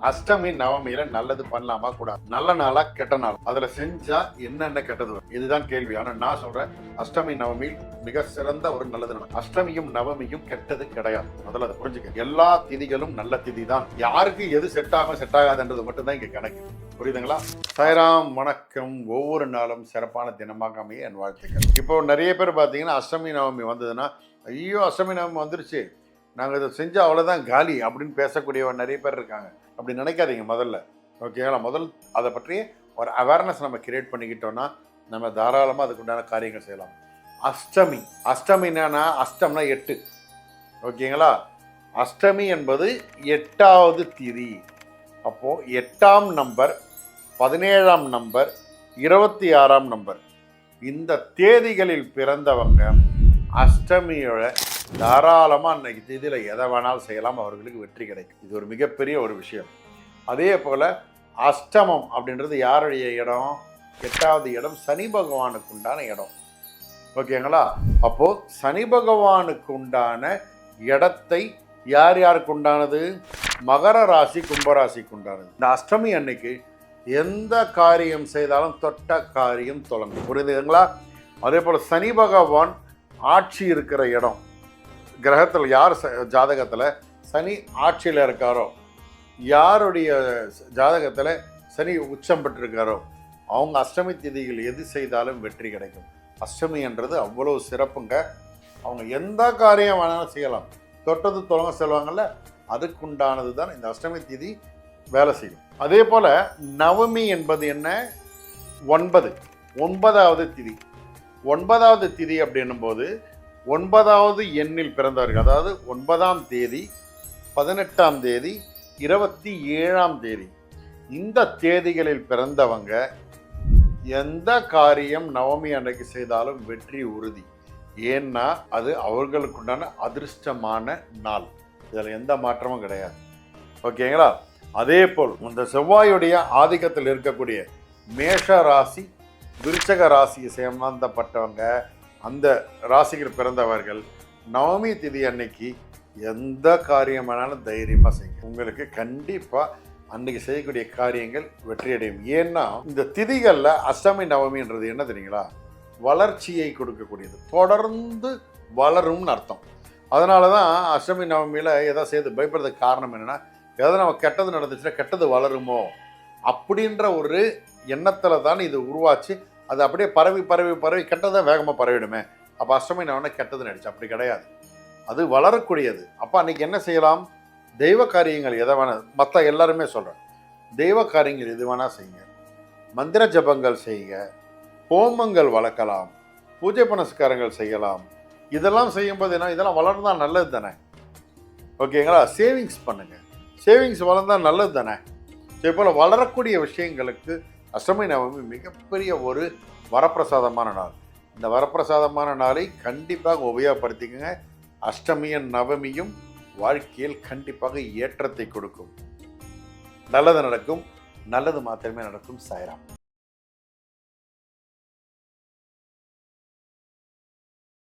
அஷ்டமி நவமியில நல்லது பண்ணலாமா கூடாது? நல்ல நாளா கெட்ட நாள், அதுல செஞ்சா என்னென்ன கெட்டது வரும்? இதுதான் கேள்வி. ஆனா நான் சொல்றேன், அஷ்டமி நவமி மிக சிறந்த ஒரு நல்லது நாள். அஷ்டமியும் நவமியும் கெட்டது கிடையாது. முதல்ல அதை புரிஞ்சுக்க. எல்லா திதிகளும் நல்ல திதி தான். யாருக்கு எது செட் ஆகும் செட் ஆகாதுன்றது மட்டும் தான் இங்க கணக்கு. புரியுதுங்களா? சாய்ராம், வணக்கம். ஒவ்வொரு நாளும் சிறப்பான தினமாக அமைய என் வாழ்த்துக்கள். இப்போ நிறைய பேர் பார்த்தீங்கன்னா அஷ்டமி நவமி வந்ததுன்னா, ஐயோ அஷ்டமி நவமி வந்துருச்சு, நாங்கள் இதை செஞ்சால் அவ்வளோதான் காலி அப்படின்னு பேசக்கூடியவன் நிறைய பேர் இருக்காங்க. அப்படி நினைக்காதீங்க. முதல்ல ஓகேங்களா, முதல் அதை பற்றி ஒரு அவேர்னஸ் நம்ம கிரியேட் பண்ணிக்கிட்டோம்னா நம்ம தாராளமாக அதுக்குண்டான காரியங்கள் செய்யலாம். அஷ்டமி, அஷ்டமினா அஷ்டம்னா 8, ஓகேங்களா? அஷ்டமி என்பது 8வது திதி. அப்போது 8ஆம் நம்பர், 17ஆம் நம்பர், 26ஆம் நம்பர், இந்த தேதிகளில் பிறந்தவங்க அஷ்டமியோட தாராளமாக அன்னைக்கு திதியில் எதை வேணாலும் செய்யலாம், அவர்களுக்கு வெற்றி கிடைக்கும். இது ஒரு மிகப்பெரிய ஒரு விஷயம். அதே போல் அஷ்டமம் அப்படின்றது யாருடைய இடம்? 8வது இடம் சனி பகவானுக்கு உண்டான இடம். ஓகேங்களா? அப்போது சனி பகவானுக்கு உண்டான இடத்தை யார் யாருக்கு உண்டானது? மகர ராசி, கும்பராசிக்கு உண்டானது. இந்த அஷ்டமி அன்னைக்கு எந்த காரியம் செய்தாலும் தொட்ட காரியம் தொடங்கும். புரியுதுங்களா? அதே போல் சனி பகவான் ஆட்சி இருக்கிற இடம், கிரகத்தில் யார் ஜாதகத்தில் சனி ஆட்சியில் இருக்காரோ, யாருடைய ஜாதகத்தில் சனி உச்சம் பெற்றிருக்காரோ, அவங்க அஷ்டமி திதிகள் எது செய்தாலும் வெற்றி கிடைக்கும். அஷ்டமி என்றது அவ்வளோ சிறப்புங்க. அவங்க எந்த காரியம் வேணாலும் செய்யலாம். தொட்டது தொடங்க செல்வாங்கள்ல, அதுக்குண்டானது தான் இந்த அஷ்டமி திதி வேலை செய்யும். அதே போல் நவமி என்பது என்ன? 9வது திதி. 9வது திதி அப்படின்னும் போது 9வது எண்ணில் பிறந்தவர்கள், அதாவது 9ஆம் தேதி, 18ஆம் தேதி, 27ஆம் தேதி, இந்த தேதிகளில் பிறந்தவங்க எந்த காரியம் நவமி அன்றைக்கு செய்தாலும் வெற்றி உறுதி. ஏன்னா அது அவர்களுக்குண்டான அதிர்ஷ்டமான நாள். இதில் எந்த மாற்றமும் கிடையாது. ஓகேங்களா? அதே போல் இந்த செவ்வாயுடைய ஆதிக்கத்தில் இருக்கக்கூடிய மேஷ ராசி, விருச்சக ராசியை சம்பந்தப்பட்டவங்க, அந்த ராசிகள் பிறந்தவர்கள் நவமி திதி அன்னைக்கு எந்த காரியம் வேணாலும் தைரியமாக செய்யுங்க. உங்களுக்கு கண்டிப்பாக அன்னைக்கு செய்யக்கூடிய காரியங்கள் வெற்றியடையும். ஏன்னா இந்த திதிகளில் அஷ்டமி நவமின்றது என்ன தெரியுங்களா? வளர்ச்சியை கொடுக்கக்கூடியது, தொடர்ந்து வளரும்னு அர்த்தம். அதனால தான் அஷ்டமி நவமியில் எதாவது செய்து பயப்படுறதுக்கு காரணம் என்னென்னா, எதாவது நம்ம கெட்டது நடந்துச்சுன்னா கெட்டது வளருமோ அப்படின்ற ஒரு எண்ணத்தில் தான் இது உருவாச்சு. அது அப்படியே பரவி பரவி பரவி கெட்டதை வேகமாக பரவிடுமே. அப்போ அஷ்டமி நவனை கெட்டது நடிச்சு அப்படி கிடையாது, அது வளரக்கூடியது. அப்போ அன்றைக்கி என்ன செய்யலாம்? தெய்வ காரியங்கள் எதை வேணால், மற்ற எல்லாருமே சொல்கிறேன், தெய்வ காரியங்கள் எது வேணால் செய்யுங்க. மந்திர ஜபங்கள் செய்யுங்க, ஹோமங்கள் வளர்க்கலாம், பூஜை புனஸ்காரங்கள் செய்யலாம். இதெல்லாம் செய்யும்போது என்ன, இதெல்லாம் வளர்ந்தால் நல்லது தானே? ஓகேங்களா? சேவிங்ஸ் பண்ணுங்கள். சேவிங்ஸ் வளர்ந்தால் நல்லது தானே? இதே போல் வளரக்கூடிய விஷயங்களுக்கு அஷ்டமி நவமி மிகப்பெரிய ஒரு வரப்பிரசாதமான நாள். இந்த வரப்பிரசாதமான நாளை கண்டிப்பாக உபயோகப்படுத்திக்கங்க. அஷ்டமியும் நவமியும் வாழ்க்கையில் கண்டிப்பாக ஏற்றத்தை கொடுக்கும். நல்லது நடக்கும், நல்லது மாத்திரமே நடக்கும். சாய்ராம்.